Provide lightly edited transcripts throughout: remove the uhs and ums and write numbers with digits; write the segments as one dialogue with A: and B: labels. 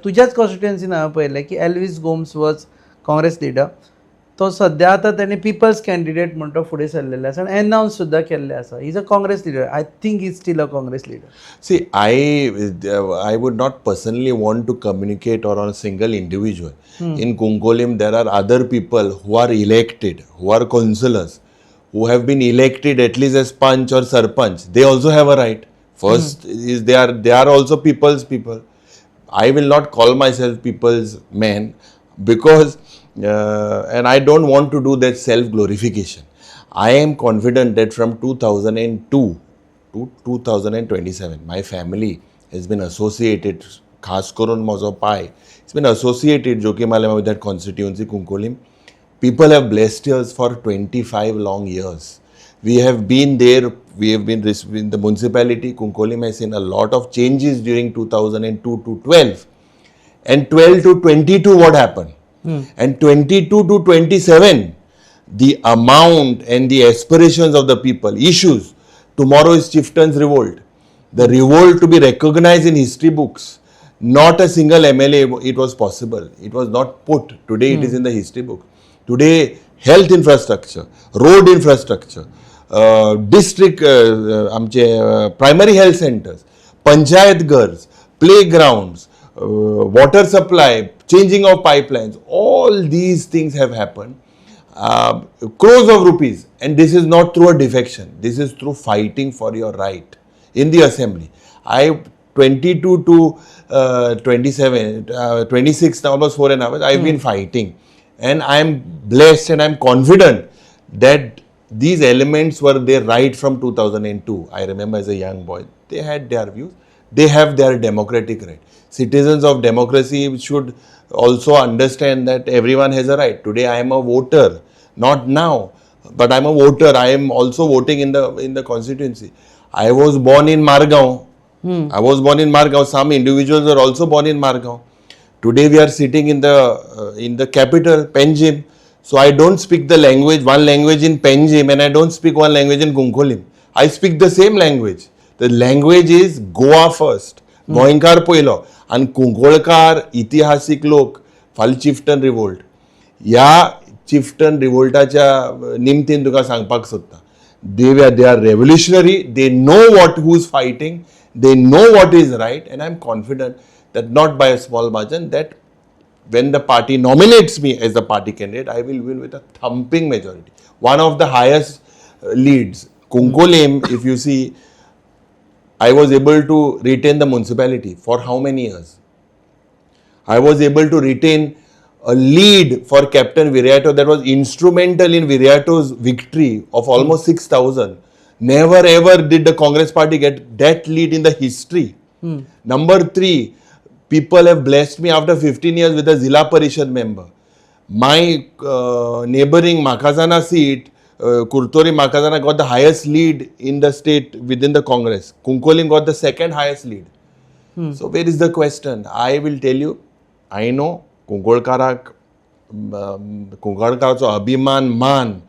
A: तुझ्याच कॉन्स्टिट्युएन्सीन हांवें पळयलें की Elvis Gomes was Congress leader. तो सद्या आतां ताणें पिपल्स कॅन्डिडेट म्हणून तो फुडें सरलेलो आसा आनी एनावन्स सुद्दां केल्लें आसा. Is a Congress leader. I think is steel a Congress leader.
B: See, I would not personally want to communicate or on a single individual. In Cuncolim, there are other people who are elected, who are councillors, who have been elected at least as Panch or Sarpanch. They also have a right. First is they are also people's people. I will not call myself people's man because and I don't want to do that self-glorification. I am confident that from 2002 to 2027, my family has been associated, khas karon mozo pai, it's been associated Jokim Alemao with that constituency, Cuncolim. People have blessed us for 25 long years. We have been there, we have been in the municipality. Cuncolim has seen a lot of changes during 2002 to 12. And 12 to 22, what happened? And 22 to 27, the amount and the aspirations of the people, issues. Tomorrow is Chieftain's Revolt. The revolt to be recognized in history books. Not a single MLA, it was possible. It was not put. Today it is in the history book. Today, health infrastructure, road infrastructure, district, primary health centers, panchayat ghars, playgrounds, water supply, changing of pipelines, all these things have happened. Crores of rupees, and this is not through a defection. This is through fighting for your right in the assembly. 22 to 27, 26, now almost 4.5 I've been fighting. And I'm blessed and I'm confident that these elements were there right from 2002. I remember as a young boy, they had their views. They have their democratic right. Citizens of democracy should also understand that everyone has a right. Today I am a voter, not now, but I'm a voter. I am also voting in the constituency. I was born in Margao. I was born in Margao. Some individuals are also born in Margao. Today we are sitting in the capital, Panjim. So I don't speak the language, one language in Panjim, and I don't speak one language in Cuncolim. I speak the same language. The language is Goa first, Goinkar poilo, and Kunkolkar, इतिहासिक लोक, फाल chieftain revolt. या chieftain revoltaच्या निमतीन तुका सांगपाक सोदता. They are revolutionary. They know who is fighting. They know what is right, and I am confident that not by a small margin, that when the party nominates me as the party candidate, I will win with a thumping majority. One of the highest leads. Cuncolim, if you see, I was able to retain the municipality for how many years? I was able to retain a lead for Captain Viriato that was instrumental in Viriato's victory of almost 6,000. Never ever did the Congress party get that lead in the history. Number 3, people have blessed me after 15 years with a Zilla Parishad member. My neighboring Makazana seat, Kurtori Makazana got the highest lead in the state within the Congress. Cuncolim got the second highest lead. So where is the question? I will tell you, I know Kunkolkaराचो अभिमान मान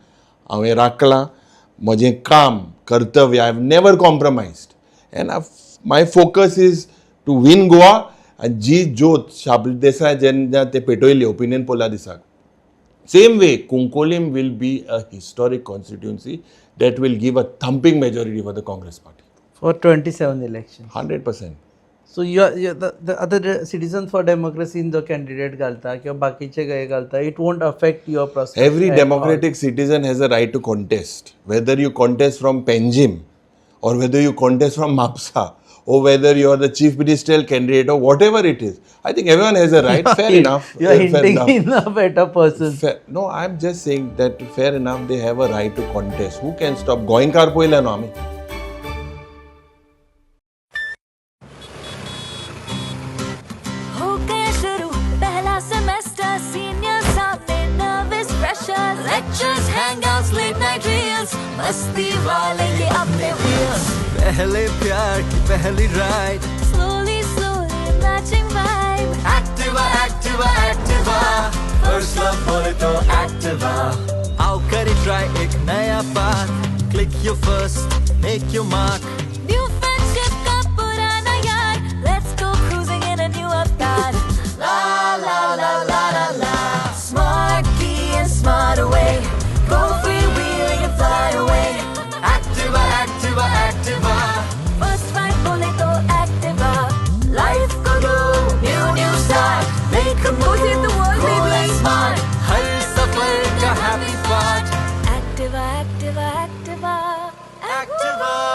B: हांवें राखला. म्हजें काम कर्तव्य, I have never compromised. And my focus is to win Goa. And जी ज्योत शाबली देसाय जेन्ना ते पेटयली ओपिनियन पोला दिसाक. Same way, Cuncolim will be a historic constituency that will give a thumping majority for the Congress party.
A: For 27 elections.
B: 100%.
A: So the other citizens for democracy in the candidate घालता किंवा बाकीचे गये घालता, it won't affect your process.
B: Every democratic citizen has a right to contest. Whether you contest from Panjim or whether you contest from Mapsa or whether you are the chief ministerial candidate or whatever it is. I think everyone has a right. Fair enough.
A: You are hinting in a better person.
B: No, I am just saying that fair enough, they have a right to contest. Who can stop? Goinkar poila no ami.
C: Lectures, hangouts, late night reels, मस्ती वाले ये अपने wheels. पहले प्यार की पहली ride. Slowly, slowly, matching vibe. Activa, Activa, Activa. First love बोले तो Activa. आओ करें try एक नया path. Click your first, make your mark. New friendship का पुराना यार. Let's go cruising in a new avatar. Activa.